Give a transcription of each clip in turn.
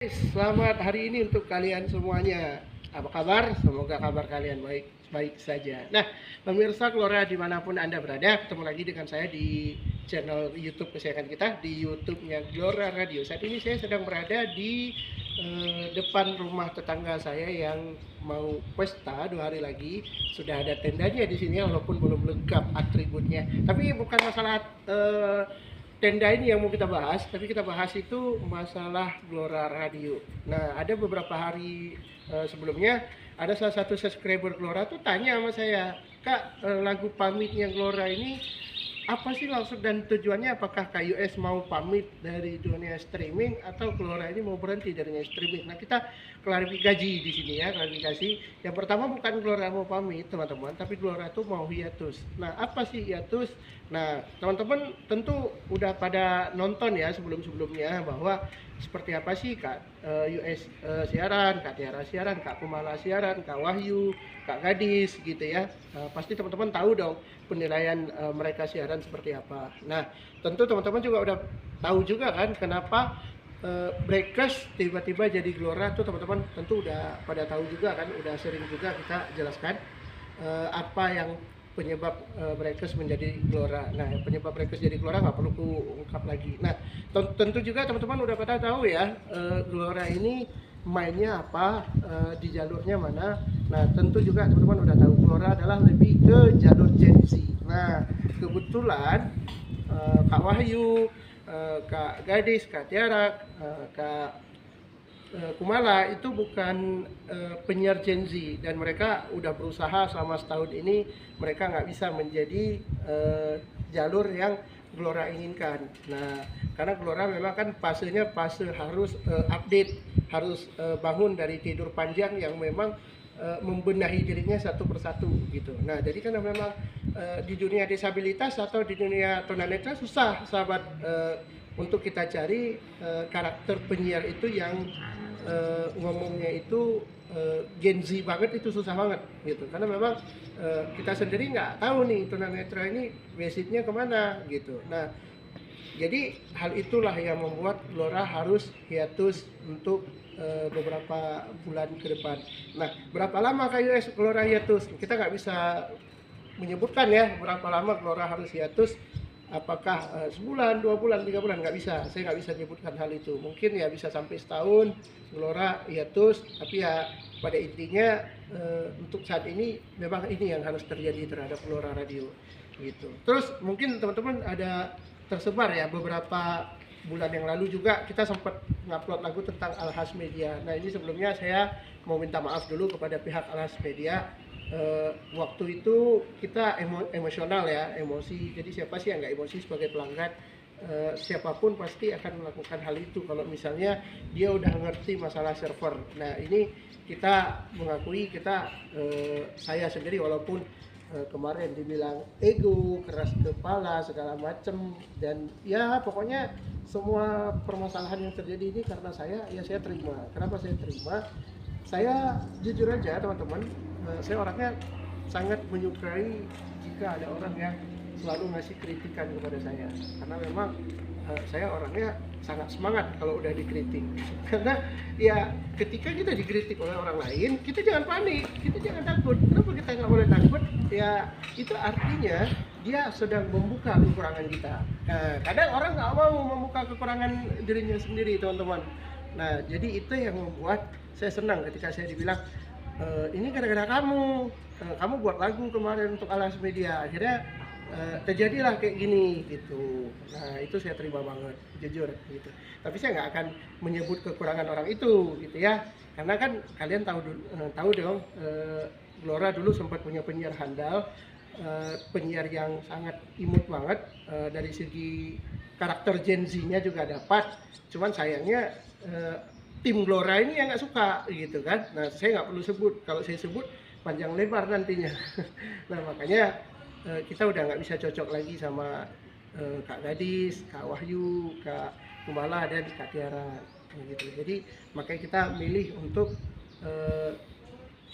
guys, selamat hari ini untuk kalian semuanya. Apa kabar? Semoga kabar kalian baik-baik saja. Nah, pemirsa Glora dimanapun Anda berada, ketemu lagi dengan saya di channel YouTube kesayangan kita, di YouTube-nya Glora Radio. Saat ini saya sedang berada di depan rumah tetangga saya yang mau pesta 2 hari lagi. Sudah ada tendanya di sini, walaupun belum lengkap atributnya. Tapi bukan masalah tenda ini yang mau kita bahas, tapi kita bahas itu masalah Glora Radio. Nah, ada beberapa hari sebelumnya, ada salah satu subscriber Glora tuh tanya sama saya, Kak, lagu pamitnya Glora ini apa sih maksud dan tujuannya? Apakah KUS mau pamit dari dunia streaming atau Glora ini mau berhenti dari dunia streaming? Nah, kita klarifikasi di sini ya, klarifikasi. Yang pertama, bukan Glora mau pamit teman-teman, tapi Glora itu mau hiatus. Nah, apa sih hiatus? Nah, teman-teman tentu udah pada nonton ya sebelum-sebelumnya bahwa seperti apa sih Kak US siaran, Kak Tiara siaran, Kak Kumala siaran, Kak Wahyu, Kak Gadis gitu ya. Pasti teman-teman tahu dong penilaian mereka siaran seperti apa. Nah, tentu teman-teman juga udah tahu juga kan kenapa Breakers tiba-tiba jadi Glora tuh, teman-teman tentu udah pada tahu juga kan, udah sering juga kita jelaskan apa yang penyebab Breakers menjadi Glora. Nah, penyebab Breakers jadi Glora nggak perlu ungkap lagi. Nah, tentu juga teman-teman udah pada tahu ya Glora ini mainnya apa, di jalurnya mana. Nah, tentu juga teman-teman udah tahu Glora adalah lebih ke jalur Gen Z. Nah, kebetulan Kak Wahyu, Kak Gadis, Kak Tiara, Kak Kumala itu bukan penyiar Gen Z, dan mereka udah berusaha selama setahun ini mereka nggak bisa menjadi jalur yang Glora inginkan. Nah, karena Glora memang kan fasenya fase harus update, harus bangun dari tidur panjang yang memang membenahi dirinya satu persatu gitu. Nah, jadi kan memang di dunia disabilitas atau di dunia tunanetra susah sahabat untuk kita cari karakter penyiar itu yang ngomongnya itu Gen Z banget, itu susah banget gitu, karena memang kita sendiri nggak tahu nih tunanetra ini basicnya kemana gitu. Nah, jadi hal itulah yang membuat Glora harus hiatus untuk beberapa bulan ke depan. Nah, berapa lama KUS Glora hiatus? Kita nggak bisa menyebutkan ya berapa lama Glora harus hiatus. Apakah sebulan, 2 bulan, 3 bulan, nggak bisa. Saya nggak bisa menyebutkan hal itu. Mungkin ya bisa sampai setahun Glora hiatus, tapi ya pada intinya untuk saat ini memang ini yang harus terjadi terhadap Glora Radio gitu. Terus mungkin teman-teman ada tersebar ya beberapa bulan yang lalu juga kita sempat ngupload lagu tentang Alhas Media. Nah, ini sebelumnya saya mau minta maaf dulu kepada pihak Alhas Media. Waktu itu kita emosional ya, emosi. Jadi siapa sih yang nggak emosi sebagai pelanggan? Siapapun pasti akan melakukan hal itu kalau misalnya dia udah ngerti masalah server. Nah, ini kita mengakui, saya sendiri walaupun kemarin dibilang ego, keras kepala, segala macem, dan ya pokoknya semua permasalahan yang terjadi ini karena saya, ya saya terima. Kenapa saya terima? Saya jujur aja teman-teman, saya orangnya sangat menyukai jika ada orang yang selalu ngasih kritikan kepada saya, karena memang saya orangnya sangat semangat kalau udah dikritik. Karena ya ketika kita dikritik oleh orang lain, kita jangan panik, kita jangan takut. Kenapa kita nggak boleh takut? Ya itu artinya dia sedang membuka kekurangan kita. Kadang orang nggak mau membuka kekurangan dirinya sendiri, teman-teman. Nah, jadi itu yang membuat saya senang ketika saya dibilang ini gara-gara kamu buat lagu kemarin untuk Alhas Media, akhirnya terjadilah kayak gini gitu. Nah, itu saya terima banget, jujur gitu. Tapi saya nggak akan menyebut kekurangan orang itu gitu ya, karena kan kalian tahu dong, Glora dulu sempat punya penyiar handal, penyiar yang sangat imut banget, dari segi karakter Gen Z-nya juga dapat. Cuman sayangnya tim Glora ini yang nggak suka gitu kan. Nah, saya nggak perlu sebut, kalau saya sebut panjang lebar nantinya. Nah, makanya kita udah nggak bisa cocok lagi sama Kak Gadis, Kak Wahyu, Kak Kumala, dan Kak Tiara gitu. Jadi makanya kita milih untuk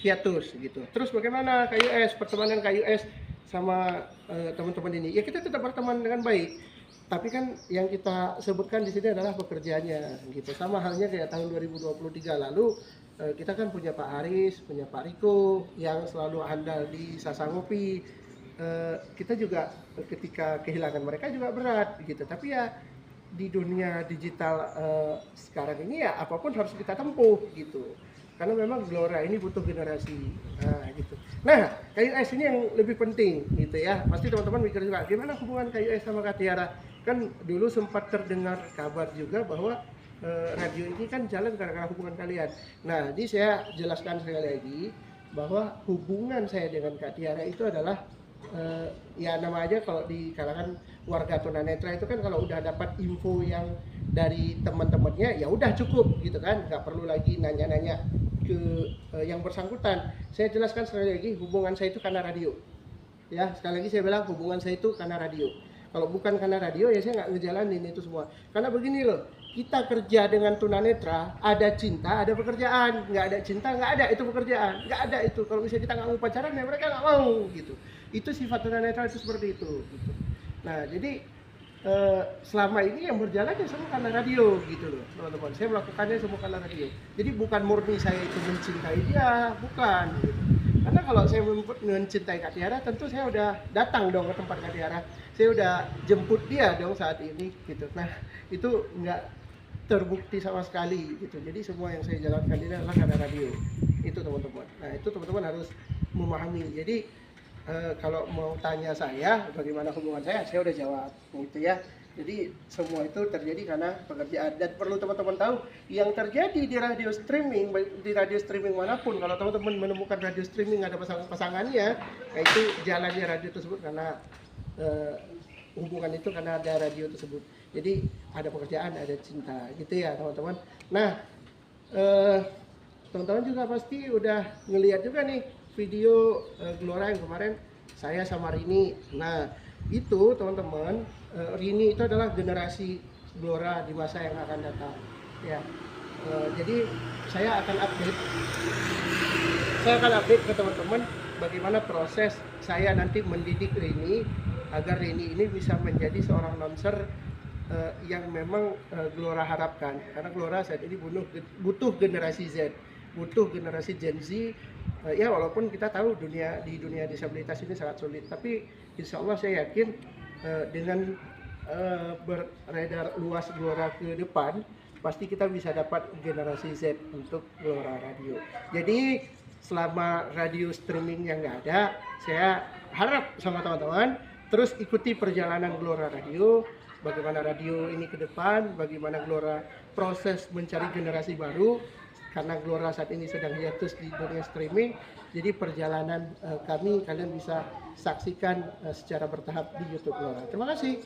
hiatus gitu. Terus bagaimana KUS, pertemanan KUS sama teman-teman ini? Ya kita tetap berteman dengan baik. Tapi kan yang kita sebutkan di sini adalah pekerjaannya gitu. Sama halnya kayak tahun 2023 lalu, kita kan punya Pak Aris, punya Pak Riko yang selalu andal di Sasangopi. Kita juga ketika kehilangan mereka juga berat gitu. Tapi ya di dunia digital sekarang ini ya apapun harus kita tempuh gitu. Karena memang Gelora ini butuh generasi. Nah, gitu. Nah, KUS ini yang lebih penting gitu ya. Pasti teman-teman mikir juga gimana hubungan KUS sama Kak Tiara. Kan dulu sempat terdengar kabar juga bahwa radio ini kan jalan gara-gara hubungan kalian. Nah, ini saya jelaskan sekali lagi bahwa hubungan saya dengan Kak Tiara itu adalah ya nama aja kalau di kalangan warga tunanetra itu kan kalau udah dapat info yang dari teman-temannya ya udah cukup gitu kan, nggak perlu lagi nanya-nanya ke yang bersangkutan. Saya jelaskan sekali lagi hubungan saya itu karena radio. Ya, sekali lagi saya bilang hubungan saya itu karena radio. Kalau bukan karena radio ya saya nggak ngejalanin itu semua. Karena begini loh, kita kerja dengan tunanetra, ada cinta, ada pekerjaan. Nggak ada cinta, nggak ada itu pekerjaan. Nggak ada itu. Kalau misalnya kita nggak mau pacaran ya mereka nggak mau gitu. Itu sifat tunanetra itu seperti itu. Gitu. Nah, jadi selama ini yang berjalan ya semua karena radio gitu loh teman-teman. Saya melakukannya semua karena radio. Jadi bukan murni saya itu mencintai dia, bukan gitu. Karena kalau saya mencintai Kak Tiara, tentu saya udah datang dong ke tempat Kak Tiara. Saya udah jemput dia dong saat ini gitu. Nah, itu nggak terbukti sama sekali gitu. Jadi semua yang saya jalankan ini adalah karena radio. Itu teman-teman. Nah, itu teman-teman harus memahami. Jadi kalau mau tanya saya bagaimana hubungan saya udah jawab gitu ya. Jadi semua itu terjadi karena pekerjaan. Dan perlu teman-teman tahu yang terjadi di radio streaming, di radio streaming manapun, kalau teman-teman menemukan radio streaming ada pasangannya, itu jalannya radio tersebut karena hubungan itu karena ada radio tersebut. Jadi ada pekerjaan, ada cinta gitu ya teman-teman. Nah teman-teman juga pasti udah ngelihat juga nih video Gelora yang kemarin saya sama Rini. Nah itu teman-teman, Rini itu adalah generasi Gelora di masa yang akan datang ya. Jadi saya akan update ke teman-teman bagaimana proses saya nanti mendidik Rini agar Rini ini bisa menjadi seorang announcer yang memang Gelora harapkan. Karena Gelora saat ini butuh generasi Z, butuh generasi Gen Z. Ya walaupun kita tahu di dunia disabilitas ini sangat sulit, tapi insya Allah saya yakin dengan beredar luas Gelora ke depan, pasti kita bisa dapat generasi Z untuk Gelora Radio. Jadi selama radio streaming yang nggak ada, saya harap sama teman-teman terus ikuti perjalanan Gelora Radio, bagaimana radio ini ke depan, bagaimana Gelora proses mencari generasi baru. Karena Gelora saat ini sedang hiatus di dunia streaming, jadi perjalanan kami kalian bisa saksikan secara bertahap di YouTube Gelora. Terima kasih.